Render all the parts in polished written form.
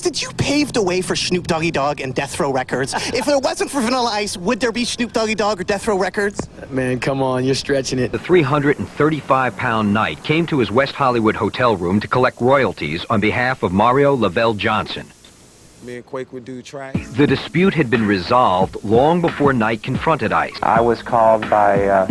Did you pave the way for Snoop Doggy Dogg and Death Row Records? If it wasn't for Vanilla Ice, would there be Snoop Doggy Dogg or Death Row Records? Man, come on, you're stretching it. The 335-pound knight came to his West Hollywood hotel room to collect royalties on behalf of Mario Lavelle Johnson. Me and Quake would do tracks. The dispute had been resolved long before Knight confronted Ice. I was called by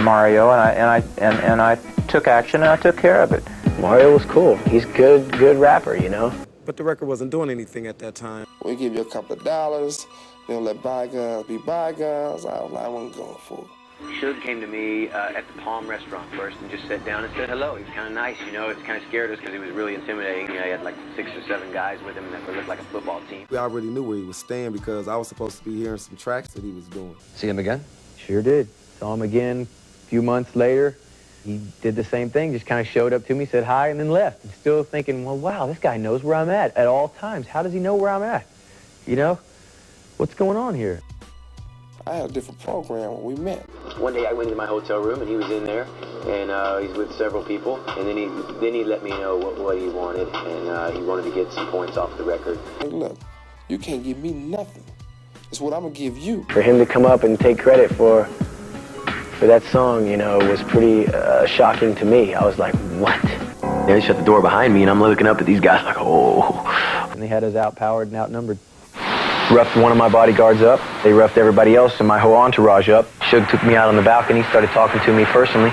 Mario, and I took action and I took care of it. Mario was cool. He's good rapper, you know. But the record wasn't doing anything at that time. We give you a couple of dollars, they'll let bygones be bygones. I wasn't going for it. Suge came to me at the Palm restaurant first and just sat down and said hello. He was kind of nice, you know. It kind of scared us because he was really intimidating. You know, he had like 6 or 7 guys with him that looked like a football team. We already knew where he was staying because I was supposed to be hearing some tracks that he was doing. See him again? Sure did. Saw him again a few months later. He did the same thing, just kind of showed up to me, said hi, and then left. I'm still thinking, well, wow, this guy knows where I'm at all times. How does he know where I'm at? You know? What's going on here? I had a different program when we met. One day I went into my hotel room and he was in there and he's with several people and then he let me know what he wanted and he wanted to get some points off the record. Hey, look, you can't give me nothing. It's what I'm gonna give you. For him to come up and take credit for that song, you know, was pretty shocking to me. I was like, what? They shut the door behind me, and I'm looking up at these guys like, oh. And they had us outpowered and outnumbered. Roughed one of my bodyguards up. They roughed everybody else and my whole entourage up. Suge took me out on the balcony, started talking to me personally,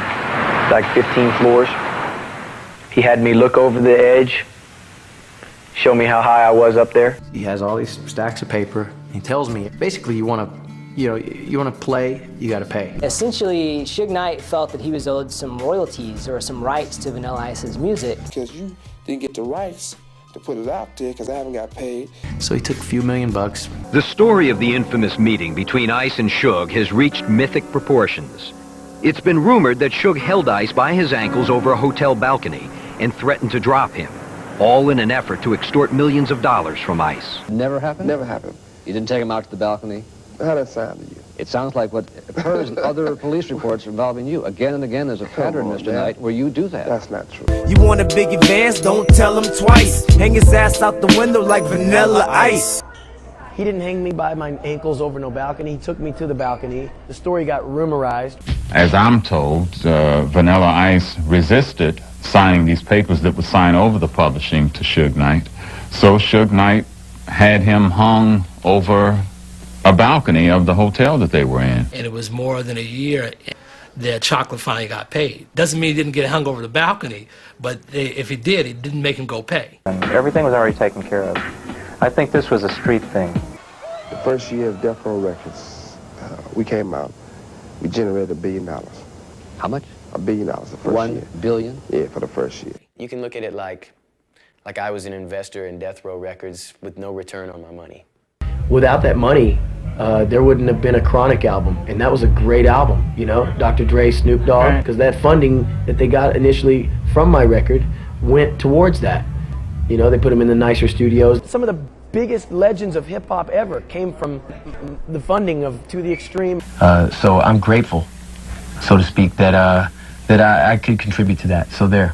like 15 floors. He had me look over the edge, show me how high I was up there. He has all these stacks of paper. He tells me, basically, you want to play, you got to pay. Essentially, Suge Knight felt that he was owed some royalties or some rights to Vanilla Ice's music. Because you didn't get the rights to put it out there because I haven't got paid. So he took a few $1 million. The story of the infamous meeting between Ice and Suge has reached mythic proportions. It's been rumored that Suge held Ice by his ankles over a hotel balcony and threatened to drop him, all in an effort to extort millions of dollars from Ice. Never happened? Never happened. You didn't take him out to the balcony? How that sound to you? It sounds like what occurs in other police reports involving you. Again and again, there's a pattern, Mr. Knight, where you do that. That's not true. You want a big advance? Don't tell him twice. Hang his ass out the window like Vanilla Ice. He didn't hang me by my ankles over no balcony. He took me to the balcony. The story got rumorized. As I'm told, Vanilla Ice resisted signing these papers that would sign over the publishing to Suge Knight. So Suge Knight had him hung over a balcony of the hotel that they were in. And it was more than a year that Chocolate finally got paid. Doesn't mean he didn't get hung over the balcony, but if he did, it didn't make him go pay. Everything was already taken care of. I think this was a street thing. The first year of Death Row Records, we came out, we generated $1 billion. How much? $1 billion the first year. 1 billion? Yeah, for the first year. You can look at it like I was an investor in Death Row Records with no return on my money. Without that money, there wouldn't have been a Chronic album, and that was a great album, you know, Dr. Dre, Snoop Dogg, because that funding that they got initially from my record went towards that. You know, they put them in the nicer studios. Some of the biggest legends of hip-hop ever came from the funding of To the Extreme. So I'm grateful, so to speak, that I could contribute to that, so there.